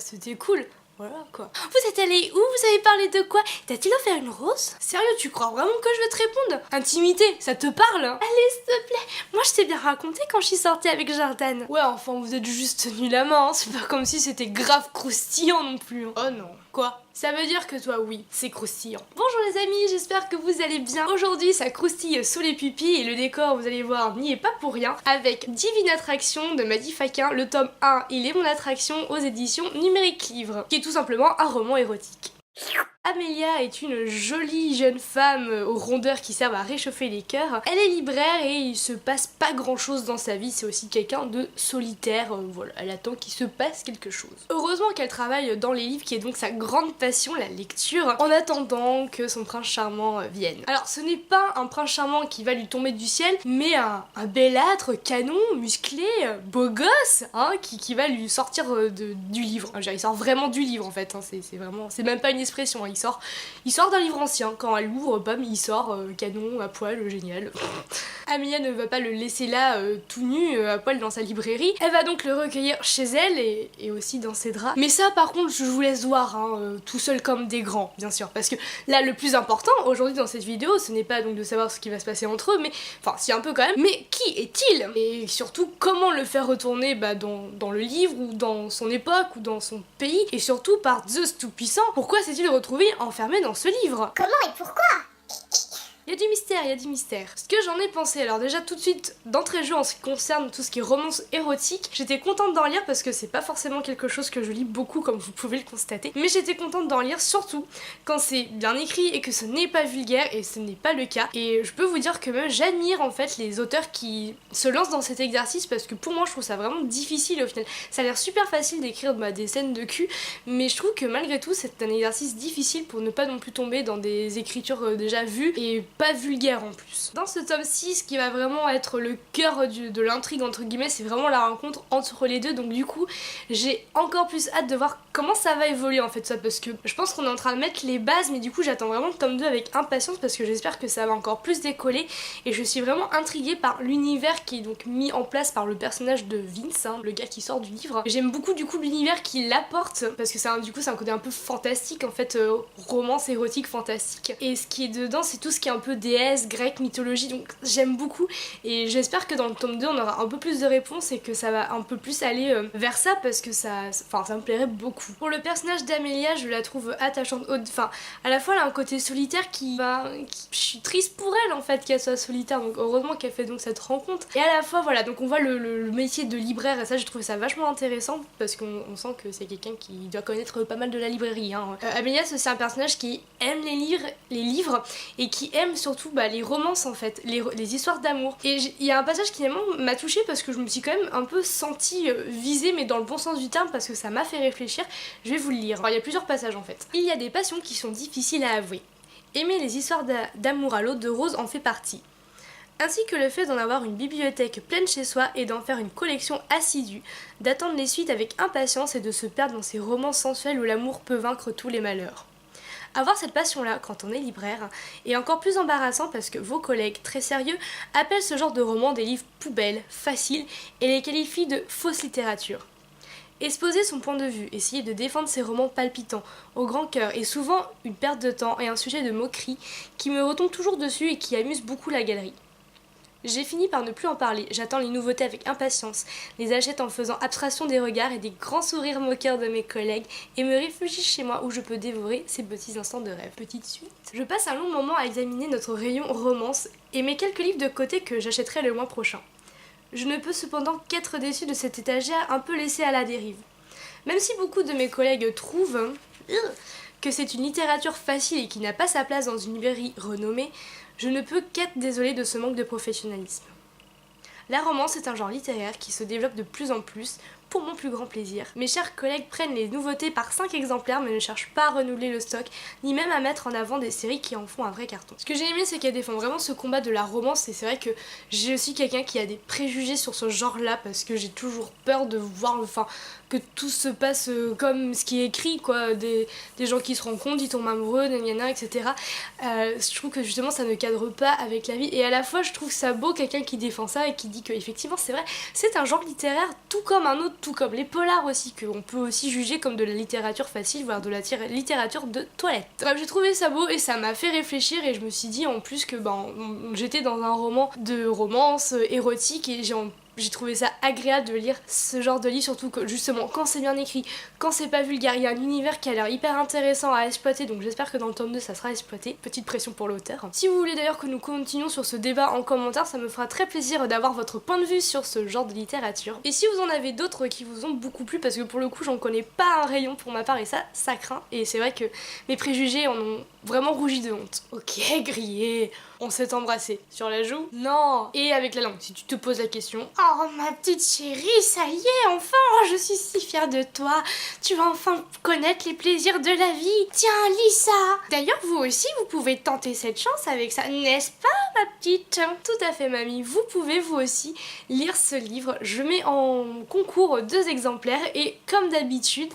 c'était cool. Voilà quoi. Vous êtes allé où? Vous avez parlé de quoi? T'a-t-il offert une rose? Sérieux, tu crois vraiment que je vais te répondre? Intimité, ça te parle? Allez, s'il te plaît. Moi, je t'ai bien raconté quand je suis sortie avec Jordan. Ouais, enfin, vous êtes juste tenus la main, hein. C'est pas comme si c'était grave croustillant non plus. Hein. Oh non. Quoi? Ça veut dire que toi, oui, c'est croustillant. Bonjour les amis, j'espère que vous allez bien. Aujourd'hui, ça croustille sous les pupilles et le décor, vous allez voir, n'y est pas pour rien. Avec Divine Attraction de Madi Faquin, le tome 1, Il est mon attraction aux éditions Numérique Livre, qui est tout simplement un roman érotique. Amélia est une jolie jeune femme aux rondeurs qui servent à réchauffer les cœurs. Elle est libraire et il se passe pas grand chose dans sa vie, c'est aussi quelqu'un de solitaire, voilà, elle attend qu'il se passe quelque chose. Heureusement qu'elle travaille dans les livres, qui est donc sa grande passion, la lecture, en attendant que son prince charmant vienne. Alors ce n'est pas un prince charmant qui va lui tomber du ciel, mais un belâtre, canon, musclé, beau gosse, hein, qui va lui sortir du livre. Enfin, il sort vraiment du livre en fait, hein, c'est même pas une expression, hein. Il sort d'un livre ancien, quand elle l'ouvre, bam, il sort canon, à poil, génial. Amélia ne va pas le laisser là tout nu, à poil dans sa librairie. Elle va donc le recueillir chez elle et aussi dans ses draps. Mais ça par contre je vous laisse voir, hein, tout seul comme des grands, bien sûr. Parce que là le plus important aujourd'hui dans cette vidéo, ce n'est pas donc de savoir ce qui va se passer entre eux, mais enfin si un peu quand même, mais qui est-il? Et surtout comment le faire retourner dans le livre ou dans son époque ou dans son pays, et surtout par Zeus tout-puissant, pourquoi s'est-il retrouvé enfermé dans ce livre? Comment et pourquoi? Il y a du mystère, il y a du mystère. Ce que j'en ai pensé, alors déjà tout de suite, d'entrée de jeu en ce qui concerne tout ce qui est romance érotique, j'étais contente d'en lire parce que c'est pas forcément quelque chose que je lis beaucoup comme vous pouvez le constater, mais j'étais contente d'en lire surtout quand c'est bien écrit et que ce n'est pas vulgaire, et ce n'est pas le cas. Et je peux vous dire que même j'admire en fait les auteurs qui se lancent dans cet exercice, parce que pour moi je trouve ça vraiment difficile au final. Ça a l'air super facile d'écrire des scènes de cul, mais je trouve que malgré tout c'est un exercice difficile pour ne pas non plus tomber dans des écritures déjà vues et pas vulgaire en plus. Dans ce tome 6, qui va vraiment être le cœur de l'intrigue entre guillemets, c'est vraiment la rencontre entre les deux, donc du coup j'ai encore plus hâte de voir comment ça va évoluer en fait ça, parce que je pense qu'on est en train de mettre les bases, mais du coup j'attends vraiment le tome 2 avec impatience parce que j'espère que ça va encore plus décoller, et je suis vraiment intriguée par l'univers qui est donc mis en place par le personnage de Vince, hein, le gars qui sort du livre. J'aime beaucoup du coup l'univers qu'il apporte, parce que c'est un côté un peu fantastique en fait, romance érotique fantastique, et ce qui est dedans c'est tout ce qui est un peu déesse, grecque, mythologie, donc j'aime beaucoup, et j'espère que dans le tome 2 on aura un peu plus de réponses et que ça va un peu plus aller vers ça, parce que ça me plairait beaucoup. Pour le personnage d'Amélia, je la trouve attachante, enfin à la fois elle a un côté solitaire je suis triste pour elle en fait qu'elle soit solitaire, donc heureusement qu'elle fait donc cette rencontre, et à la fois voilà, donc on voit le métier de libraire, et ça j'ai trouvé ça vachement intéressant parce qu'on sent que c'est quelqu'un qui doit connaître pas mal de la librairie, hein. Amélia c'est un personnage qui aime les livres et qui aime surtout les romances en fait, les histoires d'amour. Et il y a un passage qui m'a touchée parce que je me suis quand même un peu sentie visée, mais dans le bon sens du terme, parce que ça m'a fait réfléchir. Je vais vous le lire. Alors, il y a plusieurs passages en fait. Il y a des passions qui sont difficiles à avouer. Aimer les histoires d'amour à l'eau de rose en fait partie. Ainsi que le fait d'en avoir une bibliothèque pleine chez soi et d'en faire une collection assidue, d'attendre les suites avec impatience et de se perdre dans ces romans sensuels où l'amour peut vaincre tous les malheurs. Avoir cette passion-là quand on est libraire est encore plus embarrassant parce que vos collègues très sérieux appellent ce genre de romans des livres poubelles, faciles, et les qualifient de fausse littérature. Exposer son point de vue, essayer de défendre ses romans palpitants, au grand cœur, est souvent une perte de temps et un sujet de moquerie qui me retombe toujours dessus et qui amuse beaucoup la galerie. J'ai fini par ne plus en parler, j'attends les nouveautés avec impatience, les achète en faisant abstraction des regards et des grands sourires moqueurs de mes collègues, et me réfugie chez moi où je peux dévorer ces petits instants de rêve. Petite suite. Je passe un long moment à examiner notre rayon romance et mets quelques livres de côté que j'achèterai le mois prochain. Je ne peux cependant qu'être déçue de cette étagère un peu laissée à la dérive. Même si beaucoup de mes collègues trouvent que c'est une littérature facile et qui n'a pas sa place dans une librairie renommée, je ne peux qu'être désolée de ce manque de professionnalisme. La romance est un genre littéraire qui se développe de plus en plus, pour mon plus grand plaisir. Mes chers collègues prennent les nouveautés par 5 exemplaires mais ne cherchent pas à renouveler le stock, ni même à mettre en avant des séries qui en font un vrai carton. Ce que j'ai aimé, c'est qu'elle défend vraiment ce combat de la romance, et c'est vrai que j'ai aussi quelqu'un qui a des préjugés sur ce genre-là, parce que j'ai toujours peur de voir, que tout se passe comme ce qui est écrit, quoi, des gens qui se rencontrent, ils tombent amoureux, etc. Je trouve que justement ça ne cadre pas avec la vie, et à la fois je trouve ça beau quelqu'un qui défend ça et qui dit que effectivement c'est vrai, c'est un genre littéraire tout comme un autre tout comme les polars aussi, qu'on peut aussi juger comme de la littérature facile, voire de la littérature de toilette. Bref, j'ai trouvé ça beau et ça m'a fait réfléchir et je me suis dit en plus que j'étais dans un roman de romance érotique et j'ai trouvé ça agréable de lire ce genre de livre, surtout que justement quand c'est bien écrit, quand c'est pas vulgaire, il y a un univers qui a l'air hyper intéressant à exploiter, donc j'espère que dans le tome 2 ça sera exploité. Petite pression pour l'auteur. Si vous voulez d'ailleurs que nous continuions sur ce débat en commentaire, ça me fera très plaisir d'avoir votre point de vue sur ce genre de littérature. Et si vous en avez d'autres qui vous ont beaucoup plu, parce que pour le coup j'en connais pas un rayon pour ma part et ça craint, et c'est vrai que mes préjugés en ont vraiment rougi de honte. Ok, grillé. On s'est embrassé. Sur la joue? Non. Et avec la langue, si tu te poses la question. Oh ma petite chérie, ça y est, enfin, je suis si fière de toi. Tu vas enfin connaître les plaisirs de la vie. Tiens, lis ça. D'ailleurs, vous aussi, vous pouvez tenter cette chance avec ça, n'est-ce pas, ma petite? Tout à fait, mamie. Vous pouvez, vous aussi, lire ce livre. Je mets en concours 2 exemplaires et comme d'habitude,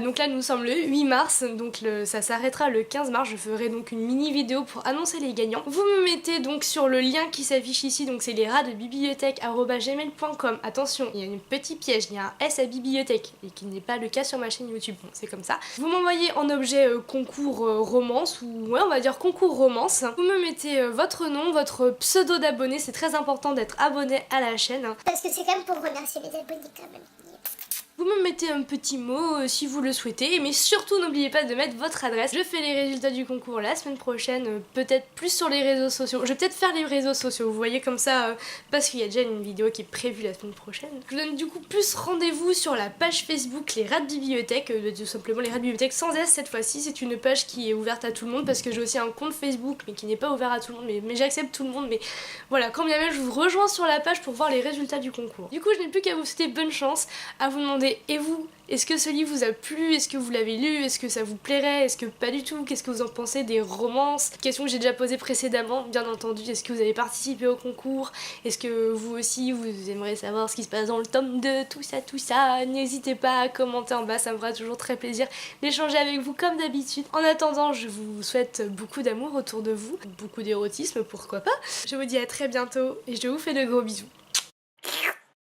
donc là, nous sommes le 8 mars, donc ça s'arrêtera le 15 mars. Je ferai donc une mini vidéo pour annoncer les gagnants. Vous me mettez donc sur le lien qui s'affiche ici, donc c'est les rats de bibliothèque@gmail.com. Attention, il y a un petit piège, il y a un S à bibliothèque, et qui n'est pas le cas sur ma chaîne YouTube, bon, c'est comme ça. Vous m'envoyez en objet concours romance, ou ouais, on va dire concours romance. Vous me mettez votre nom, votre pseudo d'abonné, c'est très important d'être abonné à la chaîne. Parce que c'est quand même pour remercier les abonnés quand même. Vous me mettez un petit mot si vous le souhaitez, mais surtout n'oubliez pas de mettre votre adresse. Je fais les résultats du concours la semaine prochaine, peut-être plus sur les réseaux sociaux. Je vais peut-être faire les réseaux sociaux, vous voyez comme ça, parce qu'il y a déjà une vidéo qui est prévue la semaine prochaine. Je vous donne du coup plus rendez-vous sur la page Facebook Les Rats de Bibliothèque, tout simplement Les Rats de Bibliothèque sans S cette fois-ci. C'est une page qui est ouverte à tout le monde parce que j'ai aussi un compte Facebook mais qui n'est pas ouvert à tout le monde, mais j'accepte tout le monde. Mais voilà, quand bien même je vous rejoins sur la page pour voir les résultats du concours. Du coup, je n'ai plus qu'à vous souhaiter bonne chance, à vous demander. Et vous, est-ce que ce livre vous a plu? Est-ce que vous l'avez lu? Est-ce que ça vous plairait? Est-ce que pas du tout? Qu'est-ce que vous en pensez des romances? Question que j'ai déjà posée précédemment, bien entendu. Est-ce que vous avez participé au concours? Est-ce que vous aussi, vous aimeriez savoir ce qui se passe dans le tome 2? Tout ça. N'hésitez pas à commenter en bas, ça me fera toujours très plaisir d'échanger avec vous comme d'habitude. En attendant, je vous souhaite beaucoup d'amour autour de vous, beaucoup d'érotisme, pourquoi pas. Je vous dis à très bientôt et je vous fais de gros bisous.